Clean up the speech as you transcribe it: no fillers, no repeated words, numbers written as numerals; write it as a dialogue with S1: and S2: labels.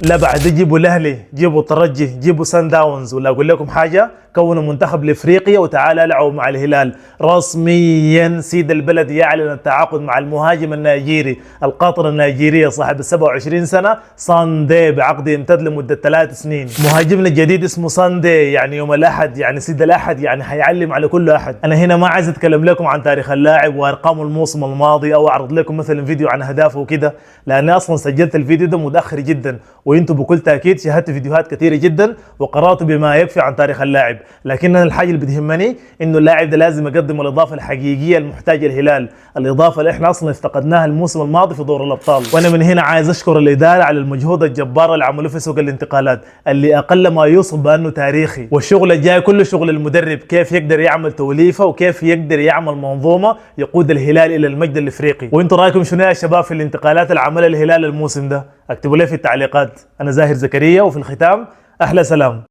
S1: لا بعد جيبوا الاهلي، جيبوا الترجي، جيبوا سان داونز، ولا اقول لكم حاجه، كونوا منتخب لافريقيا وتعالى العبوا مع الهلال. رسميا سيد البلد يعلن التعاقد مع المهاجم النيجيري القاطره النيجيريه صاحب ال 27 سنه ساندي بعقد يمتد لمده 3 سنين. مهاجمنا الجديد اسمه ساندي، يعني يوم الاحد، يعني سيد الاحد، يعني حيعلم على كل احد. انا هنا ما عايز اتكلم لكم عن تاريخ اللاعب وارقام الموسم الماضي او اعرض لكم مثلا فيديو عن اهدافه وكده، لاني اصلا سجلت الفيديو ده متاخر جدا، وانتم بكل تاكيد شاهدتوا فيديوهات كثيره جدا وقراتوا بما يكفي عن تاريخ اللاعب. لكن انا الحاجه اللي بتهمني انه اللاعب ده لازم يقدم الاضافه الحقيقيه المحتاجه الهلال، الاضافه اللي احنا اصلا افتقدناها الموسم الماضي في دور الابطال. وانا من هنا عايز اشكر الاداره على المجهود الجبار اللي عملوه في سوق الانتقالات، اللي اقل ما يوصف بانه تاريخي. والشغل الجاي كله شغل المدرب، كيف يقدر يعمل توليفه وكيف يقدر يعمل منظومه يقود الهلال الى المجد الافريقي. وانتم رايكم شنو يا شباب في الانتقالات اللي عملها الهلال الموسم ده؟ اكتبوا لي في التعليقات. انا زاهر زكريا، وفي الختام احلى سلام.